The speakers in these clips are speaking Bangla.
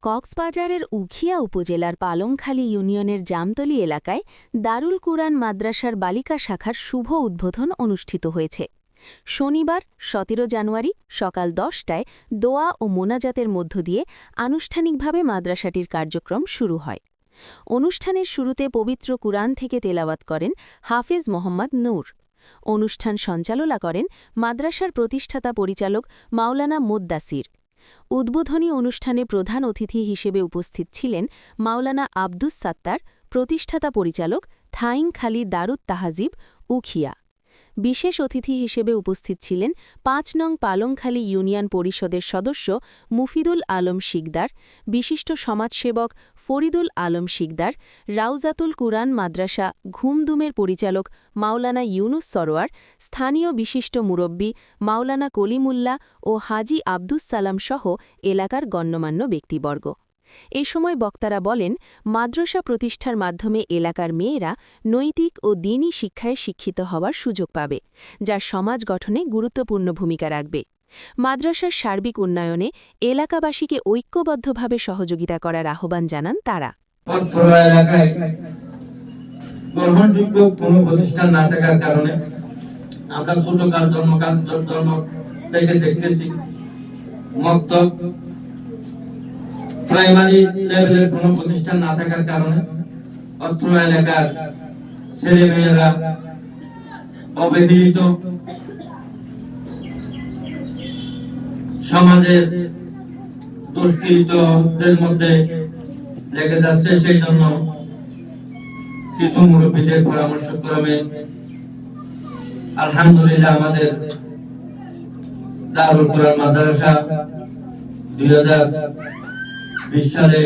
কক্সবাজারের উখিয়া উপজেলার পালংখালী ইউনিয়নের জামতলী এলাকায় দারুল কুরআন মাদ্রাসার বালিকা শাখার শুভ উদ্বোধন অনুষ্ঠিত হয়েছে। শনিবার ১৭ জানুয়ারি সকাল ১০টায় দোয়া ও মোনাজাতের মধ্য দিয়ে আনুষ্ঠানিকভাবে মাদ্রাসাটির কার্যক্রম শুরু হয়। অনুষ্ঠানের শুরুতে পবিত্র কুরআন থেকে তেলাওয়াত করেন হাফেজ মোহাম্মদ নূর। অনুষ্ঠান সঞ্চালনা করেন মাদ্রাসার প্রতিষ্ঠাতা পরিচালক মাওলানা মোদ্দাসির। উদ্বোধনী অনুষ্ঠানে প্রধান অতিথি হিসেবে উপস্থিত ছিলেন মাওলানা আব্দুস সাত্তার, প্রতিষ্ঠাতা পরিচালক থাইংখালী দারুত তাহাজিব, উখিয়া। বিশেষ অতিথি হিসেবে উপস্থিত ছিলেন ৫ নং পালংখালী ইউনিয়ন পরিষদের সদস্য মুফিদুল আলম শিকদার, বিশিষ্ট সমাজসেবক ফরিদুল আলম শিকদার, রাউজাতুল কুরআন মাদ্রাসা ঘুমদুমের পরিচালক মাওলানা ইউনুস সরোয়ার, স্থানীয় বিশিষ্ট মুরব্বী মাওলানা কলিমুল্লাহ ও হাজি আব্দুস সালাম সহ এলাকার গণ্যমান্য ব্যক্তিবর্গ। এ সময় বক্তারা বলেন, মাদ্রাসা প্রতিষ্ঠার মাধ্যমে এলাকার মেয়েরা নৈতিক ও দ্বীনি শিক্ষায় শিক্ষিত হওয়ার সুযোগ পাবে, যা সমাজ গঠনে গুরুত্বপূর্ণ ভূমিকা রাখবে। মাদ্রাসার সার্বিক উন্নয়নে এলাকাবাসীকে ঐক্যবদ্ধভাবে সহযোগিতা করার আহ্বান জানান তারা। গ্রহণযোগ্য কোনো প্রতিষ্ঠান না থাকার কারণে আমরা ছোটকাল জন্ম থেকে দেখতেছি মক্তব প্রাইমারি লেভেলের কোনো প্রতিষ্ঠান না থাকার কারণে অত্র এলাকার ছেলেমেয়েরা অবহেলিত, সমাজের দুষ্কৃতদের মধ্যে লেগে যাচ্ছে। সেই জন্য কিছু মুরব্বীদের পরামর্শক্রমে আলহামদুলিল্লাহ আমাদের দারুল কুরআন মাদ্রাসা 2020 সালে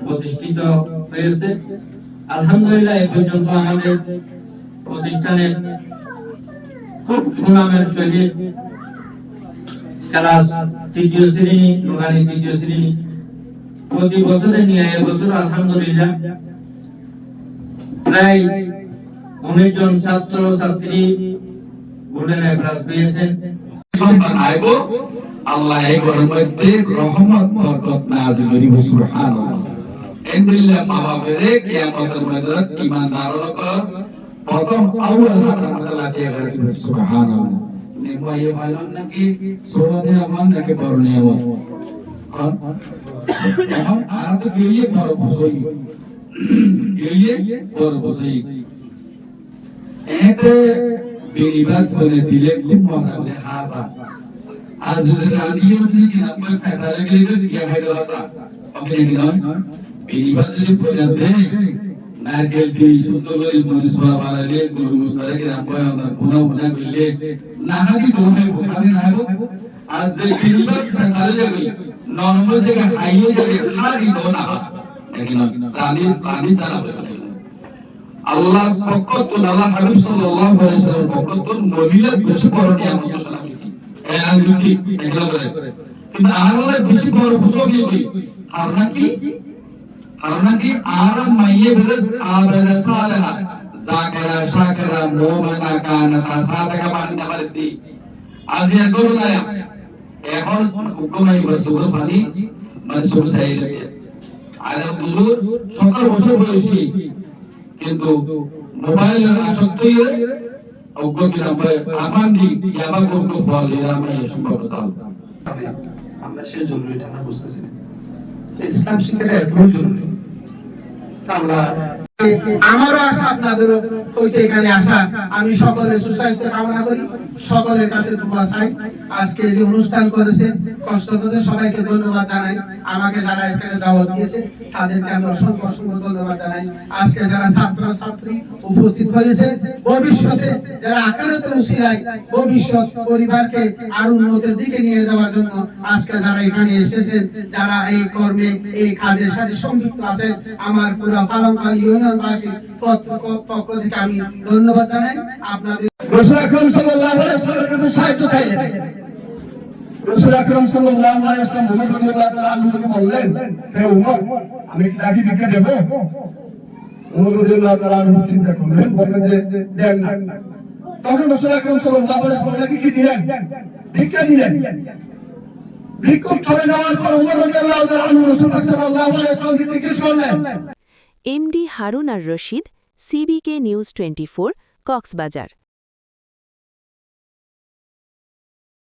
প্রতিষ্ঠিত হয়েছে। আলহামদুলিল্লাহ এ পর্যন্ত আমাদের প্রতিষ্ঠানে খুব সুনামের সহিত ক্লাস 3য় শ্রেণী, নুরানি 3য় শ্রেণী প্রতি বছরে নিয়ে এবছর আলহামদুলিল্লাহ প্রায় 19 জন ছাত্র ছাত্রী গোল্ডেন এ প্লাস পেয়েছেন। সন্তান আইব আল্লাহ এই ঘরের মধ্যে রহমত বরকত নাযিল করিব সুবহানাল্লাহ। এন্ডিল্লাহ মা বাবারে কিয়ামতের ময়দানে ঈমানদার কর প্রথম আউয়াল হারামতাল্লাহ কে করিব সুবহানাল্লাহ। নেমায়ে ভালন নাকি সোনে আমান নাকি বরণে আমান এখন আর তো গিয়ে বড় বসই গিয়ে বড় বসই এতে বেরিবাদ করে দিলে খুব মজা হবে। হাসা আজ রানিও যদি নাম্বার ফেসালে গেলে দিয়া খাই দরাসা ওকে কি নয় বেরিবাদ যদি ফয়লা দে নারকেল কি সুন্দর করে মরিসওয়া বানালে গরু মুস্তারে কি নাম্বার আমরা গুনা গুনা করলে না হাদি দোহাই আমি না হবো আজ যে বেরিবাদ ফেসালে যাবে নরম জায়গা হাইয়ে যাবে খালি দোনা নাকি নয় রানী চালাবে আল্লাহ পক্ষ তো আল্লাহ হাবিব সাল্লাল্লাহু আলাইহি ওয়াসাল্লাম পক্ষ তো মহিলা বেশি বড় নিয়ামত সালাম কি এই আঙ্গুটি এগুলো করে কিন্তু আল্লাহ বেশি বড় ফুসকি কি আর নাকি আর মাইয়ে বেরে আবেদ সালেহা যাকারা শাকরা মুমিনা কানা তাসাদাকা বান্দা বালতি আজিয়া দোলায়া এখন হুকুমাই রাসূল ফানি মানসুর সাইল আর হুজুর 17 বছর বয়সী কিন্তু মোবাইলের আসক্তি অজ্ঞতি নাম্বার আফান্ডি ইয়াবা করতে ফল এরামে সম্পর্কতা আমরা সে জরুরিটা আমরা বুঝতেছি যে ইসলাম শিক্ষাটা এত জরুরি। আল্লাহ আমারও আশা আপনাদেরও হইতে এখানে আসা। আমি সকলের সুস্বাস্থ্য কামনা করি, সকলের কাছে দোয়া চাই। আজকে যে অনুষ্ঠান করেছে কষ্ট করে সবাইকে ধন্যবাদ জানাই। আমাকে যারা এখানে দাওয়াত দিয়েছে তাদেরকে আমি অসংখ্য অসংখ্য ধন্যবাদ জানাই। আজকে যারা ছাত্র ছাত্রী উপস্থিত হয়েছে, ভবিষ্যতে যারা আখিরাতের উসিলায় ভবিষ্যৎ পরিবারকে আরো উন্নতির দিকে নিয়ে যাওয়ার জন্য আজকে যারা এখানে এসেছেন, যারা এই কর্মে এই কাজের সাথে সম্পৃক্ত আছেন, আমার পুরো পালংখালী ইউনিয়নবাসীর পক্ষ থেকে আমি ধন্যবাদ জানাই। আপনাদের রাসূল আকরাম সাল্লাল্লাহু আলাইহি ওয়াসাল্লামের কাছে সাহায্য চাইলেন। রাসূল আকরাম সাল্লাল্লাহু আলাইহি ওয়াসাল্লাম উমর রাদিয়াল্লাহু তাআলা আনহুকে বললেন, হে উমর, আমি কি লাঠি ভিক্ষা দেব? উমর রাদিয়াল্লাহু তাআলা আনহু চিন্তা করলেন, বললেন যে দেন না। তখন রাসূল আকরাম সাল্লাল্লাহু আলাইহি ওয়াসাল্লাম কি দিলেন? ভিক্ষা দিলেন। ভিক্ষুক চলে যাওয়ার পর উমর রাদিয়াল্লাহু তাআলা আনহু রাসূল সাল্লাল্লাহু আলাইহি ওয়াসাল্লামকে জিজ্ঞেস করলেন, এমডি হারুন আর রশিদ, সিবিকে নিউজ 24, কক্সবাজার।